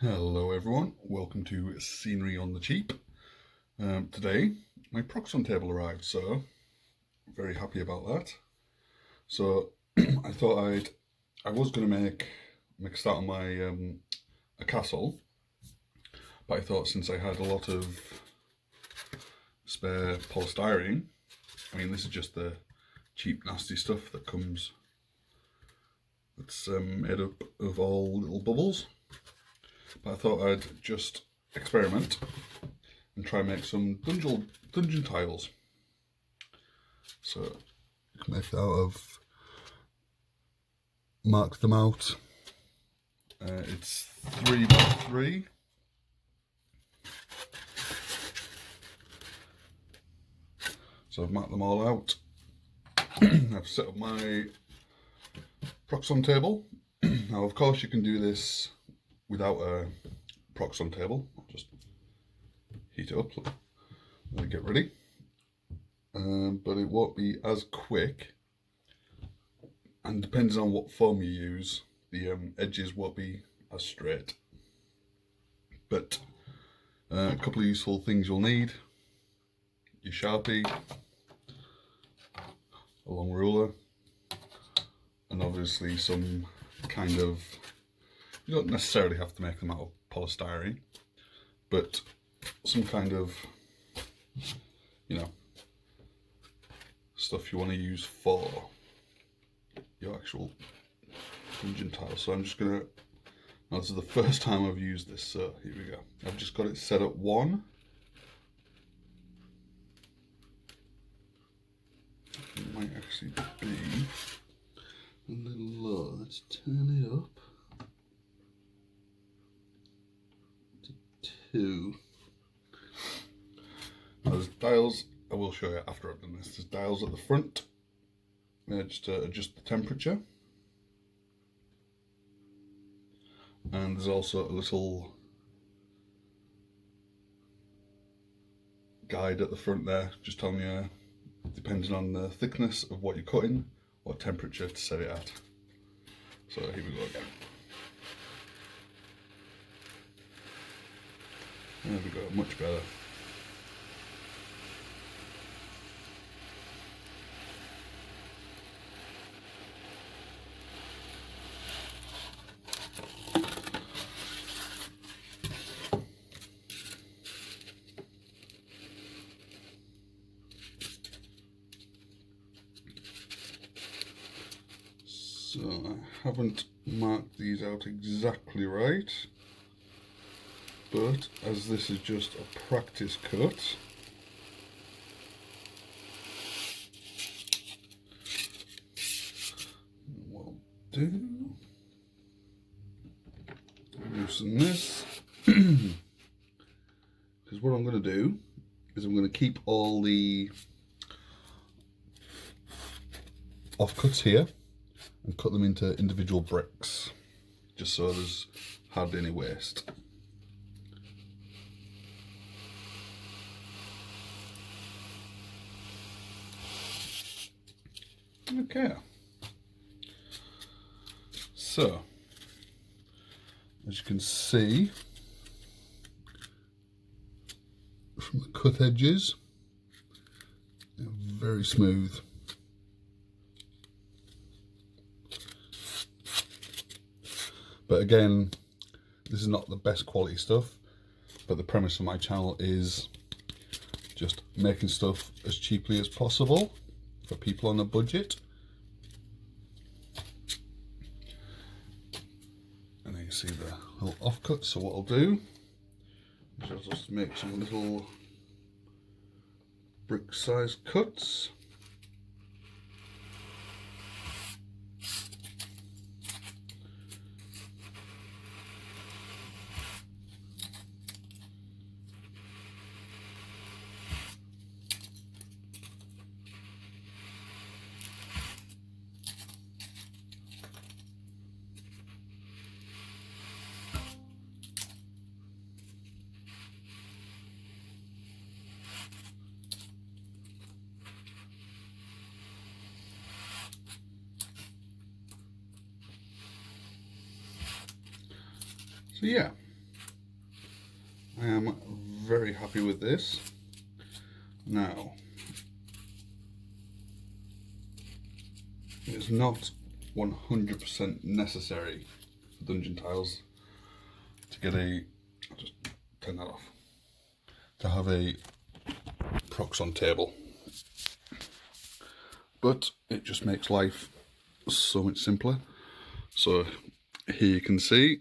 Hello everyone, welcome to Scenery on the Cheap. Today my proxxon table arrived, so very happy about that. So I was going to make a start on my a castle, but I thought since I had a lot of spare polystyrene, this is just the cheap nasty stuff that comes, that's made up of all little bubbles. But I thought I'd just experiment and try and make some dungeon tiles. So you can make that out of, mark them out. It's 3 by 3. So I've marked them all out. I've set up my proxxon table. Now of course you can do this without a proxxon table. I'll just heat it up and get ready. But it won't be as quick, and depending on what foam you use, the edges won't be as straight. But a couple of useful things you'll need: your Sharpie, a long ruler, and obviously some kind of, you don't necessarily have to make them out of polystyrene, but some kind of, stuff you want to use for your actual dungeon tile. So I'm just gonna, now this is the first time I've used this, so here we go. I've just got it set at 1. It might actually be a little low. Let's turn it up to 2. Now there's dials, I will show you after I've done this. There's dials at the front, just to adjust the temperature. And there's also a little guide at the front there, just telling you, depending on the thickness of what you're cutting, what temperature to set it at. So here we go again. There we go, much better. So I haven't marked these out exactly right, but as this is just a practice cut, what I'll do, loosen this, because what I'm going to do is I'm going to keep all the offcuts here and cut them into individual bricks, just so there's hardly any waste. Okay, so as you can see from the cut edges, they're very smooth. But again, this is not the best quality stuff, but the premise of my channel is just making stuff as cheaply as possible for people on a budget. And then you see the little offcuts. So what I'll do is I'll just make some little brick size cuts. So yeah, I am very happy with this. Now, it's not 100% necessary for dungeon tiles to get a, I'll just turn that off, to have a proxxon table, but it just makes life so much simpler. So here you can see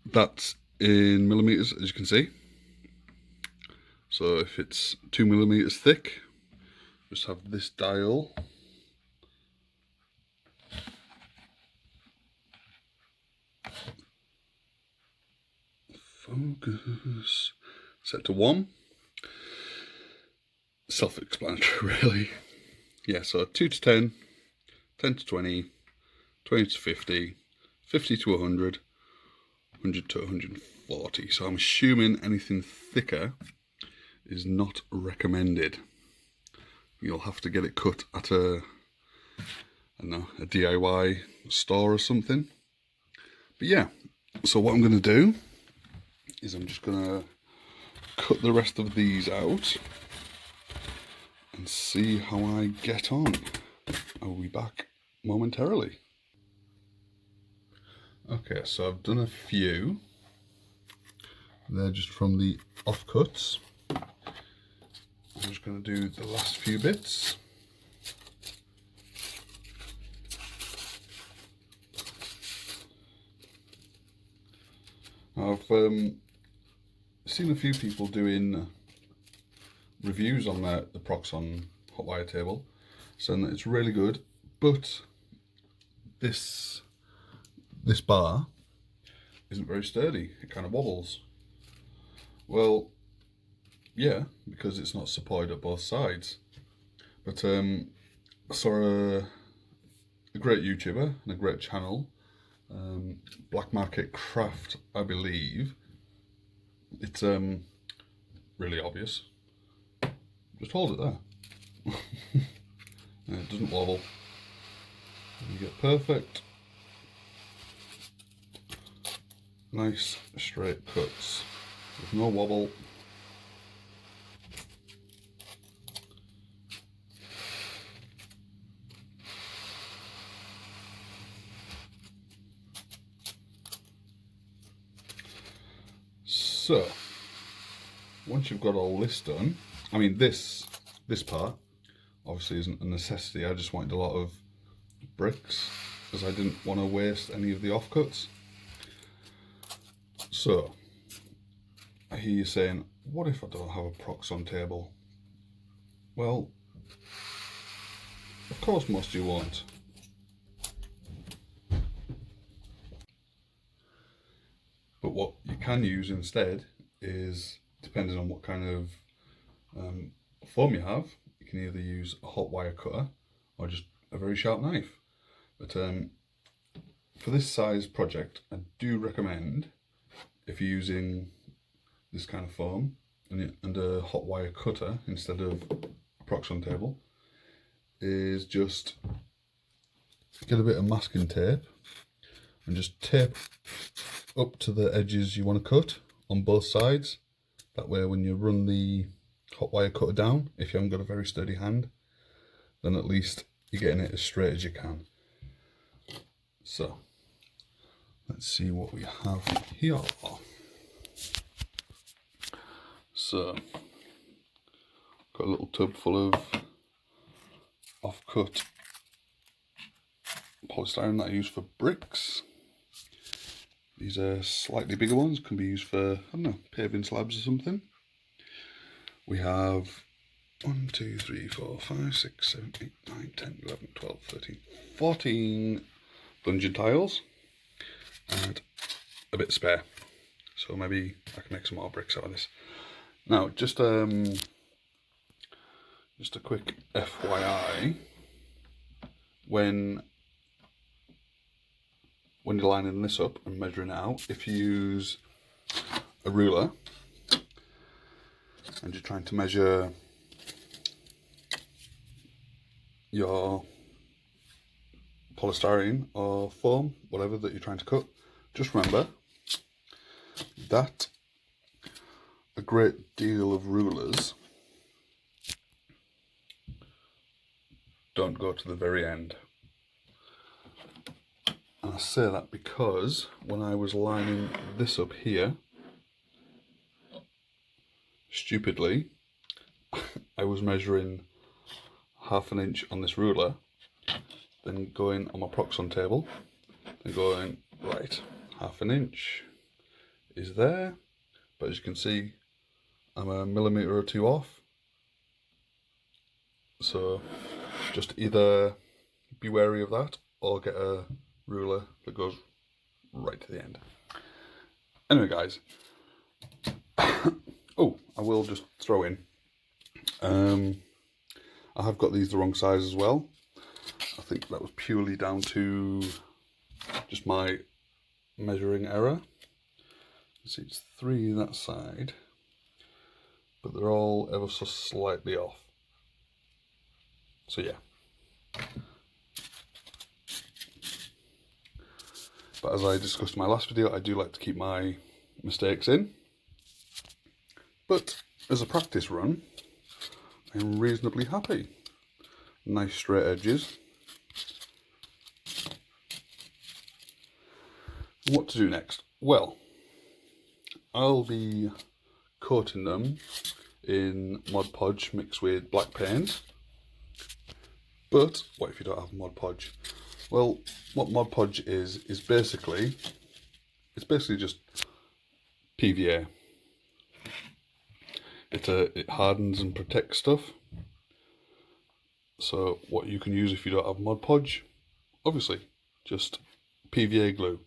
that's in millimeters, as you can see. So if it's 2 millimeters thick, just have this dial focus set to 1. Self-explanatory, really. Yeah, so 2 to 10, 10 to 20, 20 to 50, 50 to 100, 100 to 140. So I'm assuming anything thicker is not recommended. You'll have to get it cut at a, I don't know, a DIY store or something. But yeah, so what I'm going to do is I'm just going to cut the rest of these out and see how I get on. I'll be back momentarily. Okay, so I've done a few. They're just from the offcuts. I'm just going to do the last few bits. I've seen a few people doing reviews on the proxxon hot wire table, saying that it's really good, but this bar isn't very sturdy. It kind of wobbles. Well, yeah, because it's not supported at both sides. But I saw a great YouTuber and a great channel, Black Market Craft, I believe. It's really obvious. Just hold it there. And it doesn't wobble. You get perfect, nice straight cuts with no wobble. So once you've got all this done, I mean this part obviously isn't a necessity. I just wanted a lot of bricks as I didn't want to waste any of the offcuts. So I hear you saying, what if I don't have a proxxon table? Well, of course most of you won't. But what you can use instead is, depending on what kind of foam you have, you can either use a hot wire cutter or just a very sharp knife. But for this size project, I do recommend, if you're using this kind of foam and a hot wire cutter instead of a proxxon table, is just get a bit of masking tape and just tape up to the edges you want to cut on both sides. That way when you run the hot wire cutter down, if you haven't got a very sturdy hand, then at least you're getting it as straight as you can. So let's see what we have here. So got a little tub full of offcut polystyrene that I use for bricks. These are slightly bigger ones, can be used for, I don't know, paving slabs or something. We have 1, 2, 3, 4, 5, 6, 7, 8, 9, 10, 11, 12, 13, 14 dungeon tiles and a bit spare. So maybe I can make some more bricks out of this. Now, just a quick FYI, when you're lining this up and measuring it out, if you use a ruler and you're trying to measure your polystyrene or foam, whatever that you're trying to cut, just remember that a great deal of rulers don't go to the very end. And I say that because when I was lining this up here, stupidly, I was measuring 1/2 inch on this ruler, then going on my proxxon table, then going, right, 1/2 inch is there, but as you can see, I'm a millimetre or 2 off. So just either be wary of that or get a ruler that goes right to the end. Anyway guys, oh, I will just throw in, I have got these the wrong size as well. I think that was purely down to just my measuring error. You see it's 3 that side, but they're all ever so slightly off. So yeah. But as I discussed in my last video, I do like to keep my mistakes in. But as a practice run, I'm reasonably happy. Nice straight edges. What to do next? Well, I'll be coating them in Mod Podge mixed with black paint. But what if you don't have Mod Podge? Well, what Mod Podge is basically, it's basically just PVA. It hardens and protects stuff. So what you can use if you don't have Mod Podge, obviously, just PVA glue.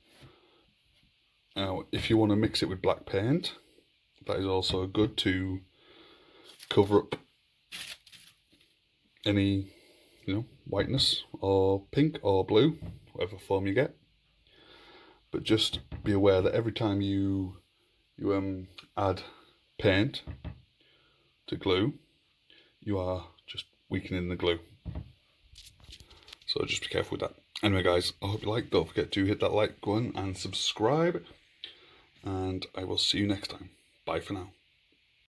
Now, if you want to mix it with black paint, that is also good to cover up any, whiteness or pink or blue, whatever form you get. But just be aware that every time you add paint to glue, you are just weakening the glue. So just be careful with that. Anyway guys, I hope you liked. Don't forget to hit that like button and subscribe. And I will see you next time. Bye for now.